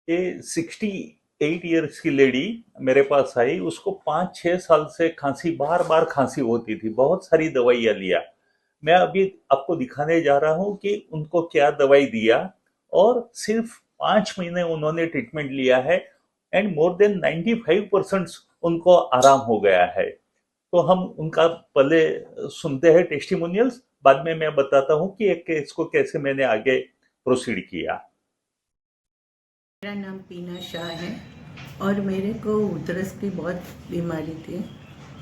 ये 68 ईयर्स की लेडी मेरे पास आई। उसको 5-6 साल से खांसी, बार बार खांसी होती थी, बहुत सारी दवाइयाँ लिया। मैं अभी आपको दिखाने जा रहा हूँ कि उनको क्या दवाई दिया, और सिर्फ 5 महीने उन्होंने ट्रीटमेंट लिया है, एंड मोर देन 95% उनको आराम हो गया है। तो हम उनका पहले सुनते हैं टेस्टिमोनियल्स, बाद में मैं बताता हूँ कि एक केस को कैसे मैंने आगे प्रोसीड किया। मेरा नाम पीना शाह है और मेरे को उधरस की बहुत बीमारी थी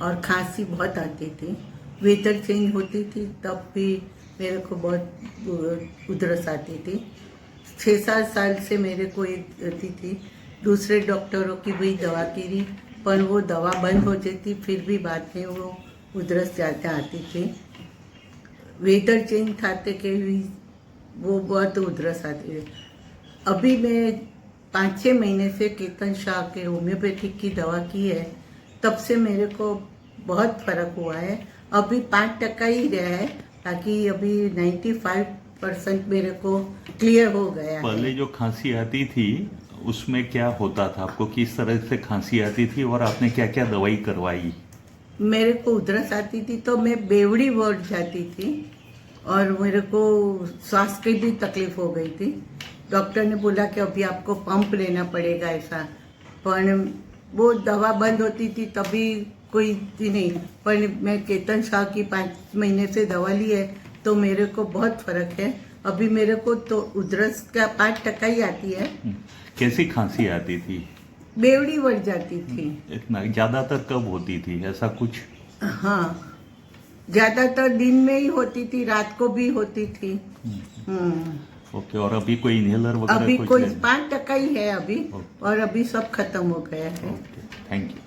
और खांसी बहुत आती थी। वेदर चेंज होती थी तब भी मेरे को बहुत उधरस आती थी। 6-7 साल से मेरे को होती थी। दूसरे डॉक्टरों की भी दवा की, पर वो दवा बंद हो जाती, फिर भी बाद में वो उधरस ज़्यादा आती थी। वेदर चेंज थाते के भी वो बहुत उधरस आती है। अभी मैं 5-6 महीने से केतन शाह के होम्योपैथिक की दवा की है, तब से मेरे को बहुत फर्क हुआ है। अभी 5% ही रहा है, ताकि अभी 95% मेरे को क्लियर हो गया पहले है। जो खांसी आती थी उसमें क्या होता था, आपको किस तरह से खांसी आती थी और आपने क्या क्या दवाई करवाई? मेरे को उधरस आती थी तो मैं बेवड़ी वार्ड जाती थी और मेरे को सांस की भी तकलीफ हो गई थी। डॉक्टर ने बोला कि अभी आपको पंप लेना पड़ेगा ऐसा, पर वो दवा बंद होती थी तभी कोई थी नहीं। पर मैं केतन शाह की 5 महीने से दवा ली है तो मेरे को बहुत फर्क है। अभी मेरे को तो उधरस का 5% ही आती है। कैसी खांसी आती थी? बेवड़ी बढ़ जाती थी। इतना ज्यादातर कब होती थी ऐसा कुछ? हाँ, ज्यादातर दिन में ही होती थी, रात को भी होती थी। हम्म। ओके, और अभी कोई इनहेलर वगैरह अभी कुछ कोई लेना? 5% ही है अभी, ओके। और अभी सब खत्म हो गया है। Okay, thank you.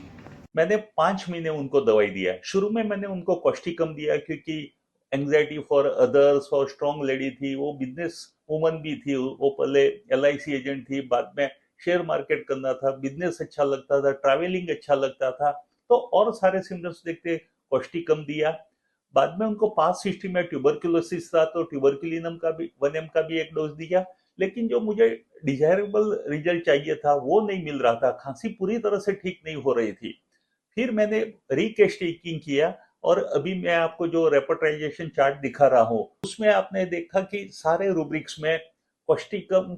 मैंने 5 महीने उनको दवाई दिया। शुरू में मैंने उनको कॉस्टिकम दिया, क्योंकि एंग्जाइटी फॉर अदर्स, और स्ट्रॉन्ग लेडी थी, वो बिजनेस वुमन भी थी, वो पहले LIC एजेंट थी, बाद में शेयर मार्केट करना था, बिजनेस अच्छा लगता था, ट्रैवलिंग अच्छा लगता था, तो और सारे सिम्टम्स देखते कॉस्टिकम दिया। बाद में उनको पास्ट हिस्ट्री में ट्यूबरकुलोसिस था, तो ट्यूबरकुलिनम का भी 1 M का भी एक डोज दिया। लेकिन जो मुझे डिजायरेबल रिजल्ट चाहिए था वो नहीं मिल रहा था, खांसी पूरी तरह से ठीक नहीं हो रही थी। फिर मैंने रिकेस्टिंग किया, और अभी मैं आपको जो रेपर्टाइजेशन चार्ट दिखा रहा हूँ उसमें आपने देखा कि सारे रूब्रिक्स में कॉस्टिकम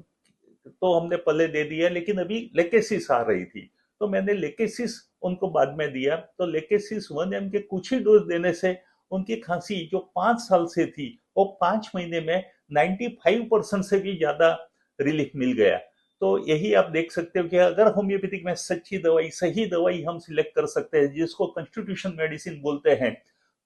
तो हमने पहले दे दिया, लेकिन अभी लेकेसिस आ रही थी, तो मैंने लेकेसिस उनको बाद में दिया। तो लेकेसिस 1 M के कुछ ही डोज देने से उनकी खांसी जो 5 साल से थी वो 5 महीने में 95% से भी ज्यादा रिलीफ मिल गया। तो यही आप देख सकते हो कि अगर होम्योपैथिक में सच्ची दवाई, सही दवाई हम सिलेक्ट कर सकते हैं, जिसको कॉन्स्टिट्यूशन मेडिसिन बोलते हैं,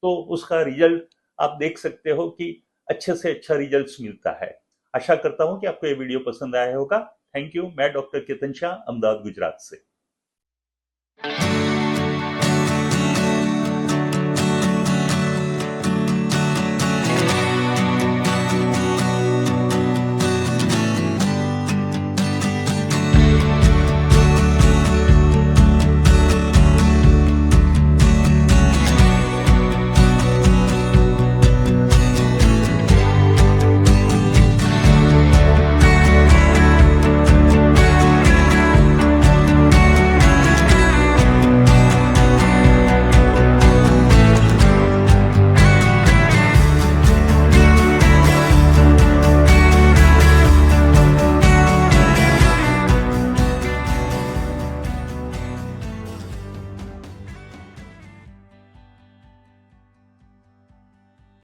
तो उसका रिजल्ट आप देख सकते हो कि अच्छे से अच्छा रिजल्ट मिलता है। आशा करता हूं कि आपको ये वीडियो पसंद आया होगा। Thank you. मैं डॉक्टर केतन शाह, अहमदाबाद, गुजरात से।